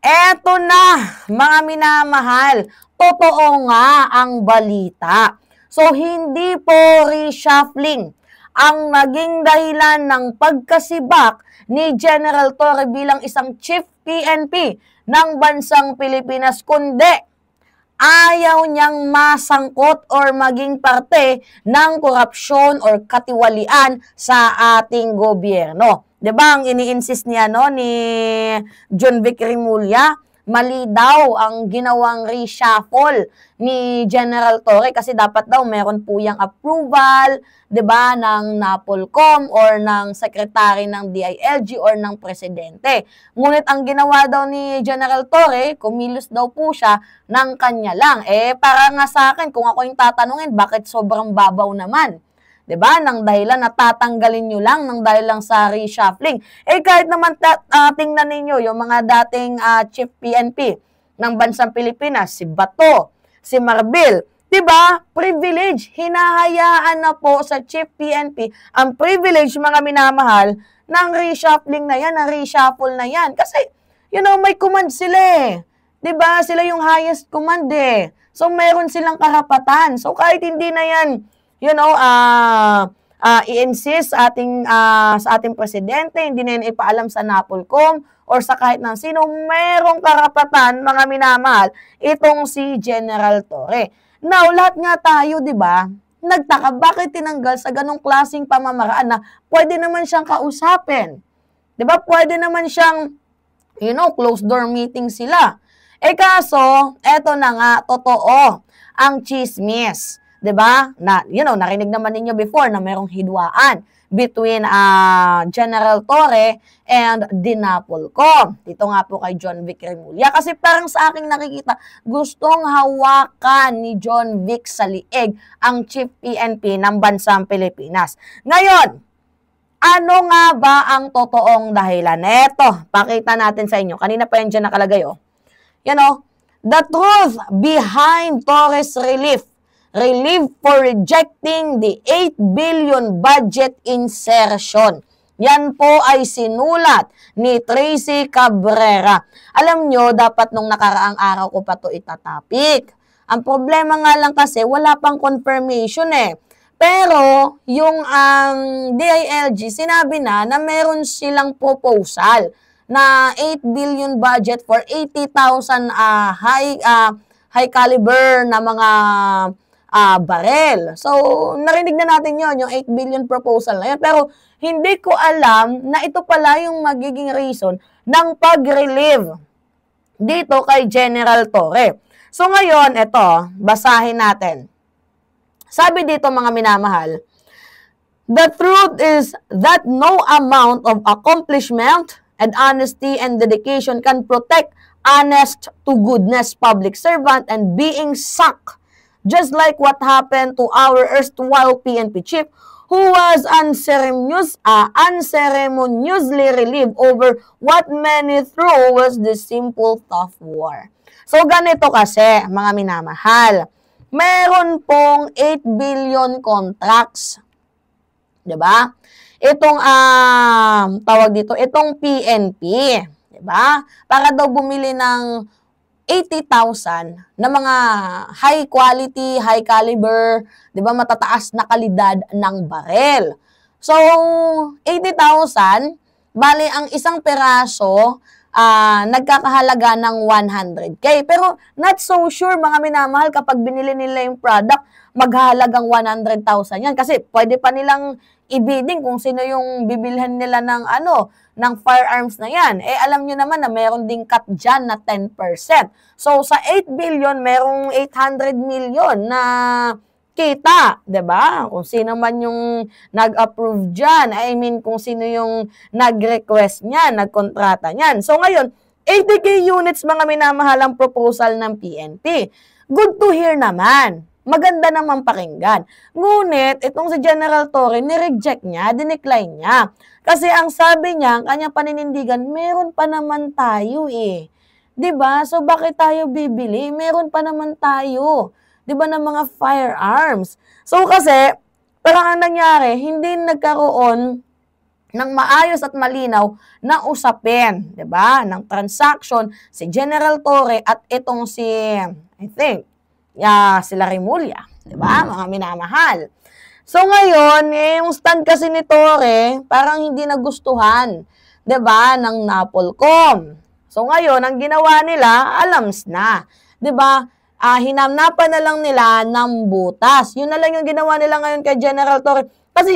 Eto na, mga minamahal, totoo nga ang balita. So, hindi po reshuffling ang naging dahilan ng pagkasibak ni General Torre bilang isang Chief PNP ng bansang Pilipinas, kundi ayaw niyang masangkot or maging parte ng korupsyon or katiwalian sa ating gobyerno. 'Di ba ang ini-insist niya ni John Vic Rimulya, mali daw ang ginawang reshuffle ni General Torre kasi dapat daw meron po yang approval, 'di ba, ng NAPOLCOM or ng secretary ng DILG or ng presidente. Ngunit ang ginawa daw ni General Torre, kumilos daw po siya ng kanya lang. Para nga sa akin, kung ako yung tatanungin, bakit sobrang babaw naman? 'Di ba? Nang dahilan na tatanggalin nyo lang nang dahil lang sa reshuffling. Kahit naman tingnan ninyo yung mga dating Chief PNP ng bansang Pilipinas, si Bato, si Marbil, 'di ba? Privilege, hinahayaan na po sa Chief PNP ang privilege, mga minamahal, ng reshuffling na yan, ng reshuffle na yan. Kasi, may command sila 'Di ba? Sila yung highest command So, meron silang karapatan. So, kahit hindi na yan, i-insist sa ating presidente, hindi na yan ipaalam sa NAPOLCOM or sa kahit ng sino, merong karapatan, mga minamahal, itong si General Torre. Now, lahat nga tayo, di ba, nagtaka, bakit tinanggal sa ganong klaseng pamamaraan na pwede naman siyang kausapin? Di ba, pwede naman siyang, closed door meeting sila. Kaso, eto na nga, totoo, ang chismis. 'Di ba? Narinig naman ninyo before na merong hidwaan between General Torre and DINAPOLCOM. Dito nga po kay John Vic Rimulya. Kasi parang sa aking nakikita, gustong hawakan ni John Vic sa liig ang Chief PNP ng bansang Pilipinas. Ngayon, ano nga ba ang totoong dahilan? Eto, pakita natin sa inyo. Kanina pa yan dyan nakalagay, the truth behind Torre's relief for rejecting the 8 billion budget insertion. Yan po ay sinulat ni Tracy Cabrera. Alam nyo, dapat nung nakaraang araw ko pa to itatapik. Ang problema nga lang kasi, wala pang confirmation Pero, yung DILG, sinabi na meron silang proposal na 8 billion budget for 80,000 high caliber na mga barel. So, narinig na natin yung 8 billion proposal na yun. Pero, hindi ko alam na ito pala yung magiging reason ng pag-relieve dito kay General Torre. So, ngayon, ito, basahin natin. Sabi dito, mga minamahal, the truth is that no amount of accomplishment and honesty and dedication can protect honest to goodness public servant and being sucked. Just like what happened to our erstwhile PNP chief who was unceremoniously relieved over what many thought was the simple tough war. So, ganito kasi, mga minamahal. Meron pong 8 billion contracts. Diba? Itong, tawag dito, itong PNP. Diba? Para daw bumili ng 80,000 na mga high quality, high caliber, 'di ba, matataas na kalidad ng barel. So, 80,000, bali ang isang peraso nagkakahalaga ng 100K. Pero not so sure, mga minamahal, kapag binili nila yung product, maghahalagang 100,000 yan. Kasi pwede pa nilang i-bidding kung sino yung bibilhan nila ng firearms na yan. Alam nyo naman na meron ding cut dyan na 10%. So, sa 8 billion, merong 800 million na kita, 'di ba? Kung sino man yung nag-approve diyan, kung sino yung nag-request niyan, nagkontrata niyan. So ngayon, 80K units, mga minamahalang proposal ng PNP. Good to hear naman. Maganda naman pakinggan. Ngunit, itong si General Torre, ni-reject niya, dinecline niya. Kasi ang sabi niya, ang kanyang paninindigan, meron pa naman tayo 'Di ba? So bakit tayo bibili? Meron pa naman tayo. 'Di ba, ng mga firearms. So kasi, parang ang nangyari, hindi nagkaroon ng maayos at malinaw na usapin, 'di ba? Ng transaction si General Torre at itong si I think sila Remulla, 'di ba? Mga minamahal. So ngayon, yung stand kasi ni Torre parang hindi nagustuhan, 'di ba, ng NAPOLCOM. So ngayon, ang ginawa nila, alams na, 'di ba? Hinamnapan na lang nila ng butas. Yun na lang yung ginawa nila ngayon kay General Torre. Kasi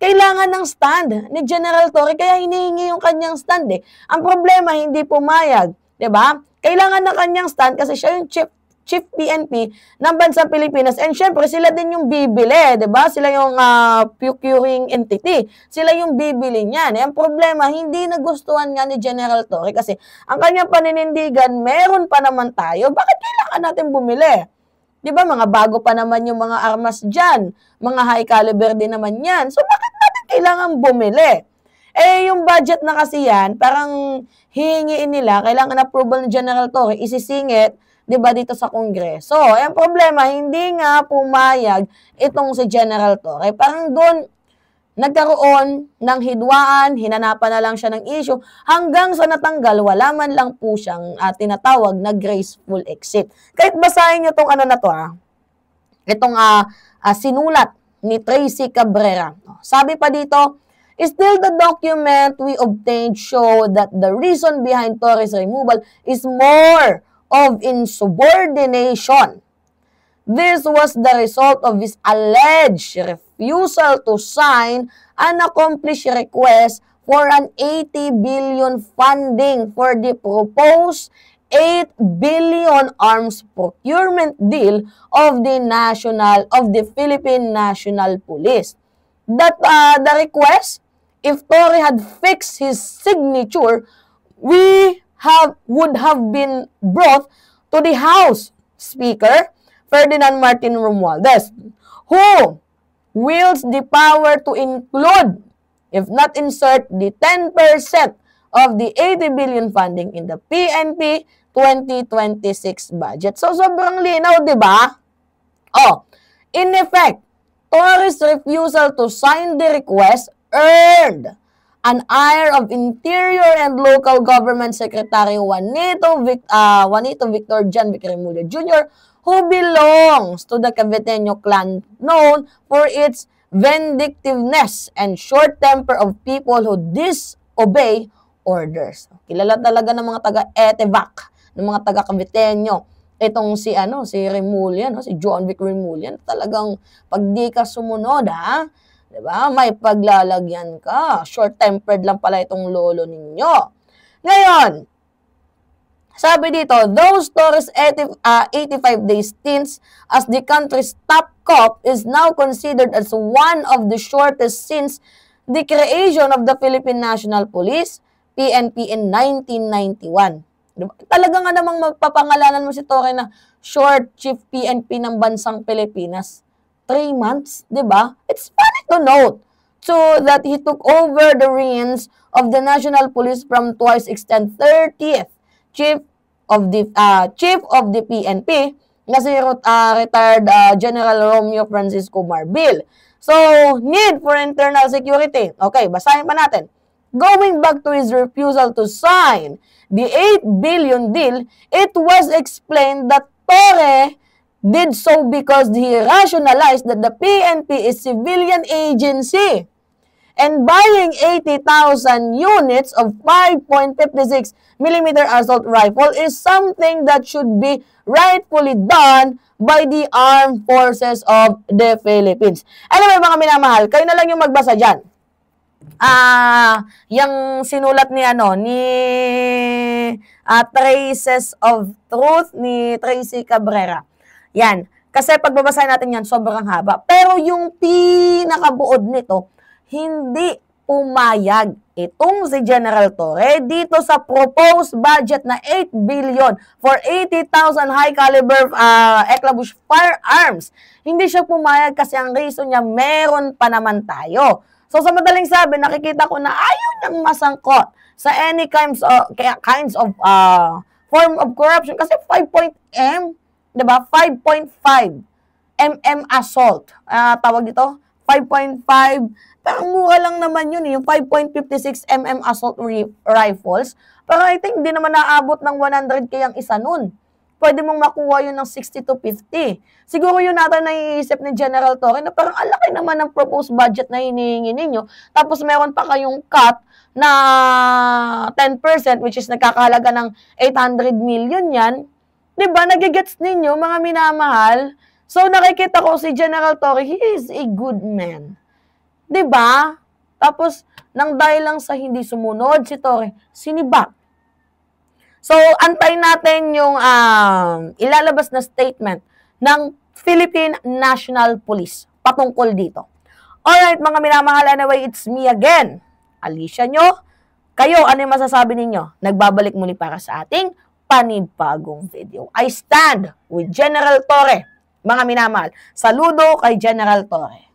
kailangan ng stand ni General Torre, kaya hinihingi yung kanyang stand eh. Ang problema, hindi pumayag, 'di ba? Kailangan ng kanyang stand kasi siya yung chief PNP ng bansang Pilipinas. And syempre, sila din yung bibili, 'di ba? Sila yung procuring entity. Sila yung bibili niyan. Ang problema, hindi nagustuhan nga ni General Torre kasi ang kanyang paninindigan, meron pa naman tayo. Bakit kailangan natin bumili? 'Di ba, mga bago pa naman yung mga armas dyan. Mga high caliber din naman yan. So, bakit natin kailangan bumili? Yung budget na kasi yan, parang hihingiin nila, kailangan approval ng General Torre, isisingit, 'di ba, dito sa Kongreso. Ang problema, hindi nga pumayag itong si General Torre. Parang doon, nagkaroon ng hidwaan, hinanapan na lang siya ng issue, hanggang sa natanggal, wala man lang po siyang tinatawag na graceful exit. Kahit basahin nyo itong na to, itong sinulat ni Tracy Cabrera. Sabi pa dito, still the document we obtained show that the reason behind Torre's removal is more of insubordination. This was the result of his alleged refusal to sign an accomplished request for an 80 billion funding for the proposed 8 billion arms procurement deal of the Philippine National Police. That the request, if Torre had fixed his signature, would have been brought to the House Speaker Ferdinand Martin Romualdez, who wields the power to include, if not insert, the 10% of the 80 billion funding in the PNP 2026 budget. So, sobrang linaw, di ba? In effect, Torre's refusal to sign the request earned an ire of Interior and Local Government Secretary Juanito Victor Jan Remulla Jr., who belongs to the Caviteño clan known for its vindictiveness and short temper of people who disobey orders. Kilala talaga ng mga taga-Etevac, ng mga taga-Caviteño. Itong si Remulla, si John Vic Remulla, talagang pag di ka sumunod, diba? May paglalagyan ka. Short-tempered lang pala itong lolo ninyo. Ngayon, sabi dito, those Torres 85-day stints as the country's top cop is now considered as one of the shortest since the creation of the Philippine National Police, PNP, in 1991. Diba? Talaga nga namang magpapangalanan mo si Torre na short chief PNP ng bansang Pilipinas. 3 months, di ba? It's funny to note that he took over the reins of the National Police from twice extend 30th chief of the PNP na si retired General Romeo Francisco Marbil. So, need for internal security. Okay, basahin pa natin. Going back to his refusal to sign the 8 billion deal, it was explained that Torre did so because he rationalized that the PNP is civilian agency. And buying 80,000 units of 5.56 millimeter assault rifle is something that should be rightfully done by the armed forces of the Philippines. Anyway, mga minamahal, kayo na lang yung magbasa dyan. Yung sinulat ni Traces of Truth ni Tracy Cabrera. Yan. Kasi pagbabasahin natin yan, sobrang haba. Pero yung pinakabuod nito, hindi pumayag itong si General Torre dito sa proposed budget na 8 billion for 80,000 high-caliber Eclabush firearms. Hindi siya pumayag kasi ang reason niya, meron pa naman tayo. So sa madaling sabi, nakikita ko na ayaw niyang masangkot sa any kinds of form of corruption. Kasi 5.M, diba? 5.5 mm assault. Tawag dito? 5.5, parang mura lang naman yun, yung 5.56 mm assault rifles. Pero I think hindi naman naabot ng 100K ang isa nun. Pwede mong makuha yun ng 60 to 50. Siguro yun natin naiisip ni General Torre na parang alaki naman ng proposed budget na hinihingi ninyo. Tapos meron pa kayong cut na 10% which is nagkakahalaga ng 800 million yan. Diba? Nagigets ninyo mga minamahal. So nakikita ko si General Torre, he is a good man. Diba? Tapos nang dahil lang sa hindi sumunod si Torre, sinibak. So, antayin natin yung ilalabas na statement ng Philippine National Police patungkol dito. Alright, mga minamahal, anyway, it's me again, Alicia nyo. Kayo, ano yung masasabi ninyo? Nagbabalik muli para sa ating panibagong video. I stand with General Torre, mga minamahal. Saludo kay General Torre.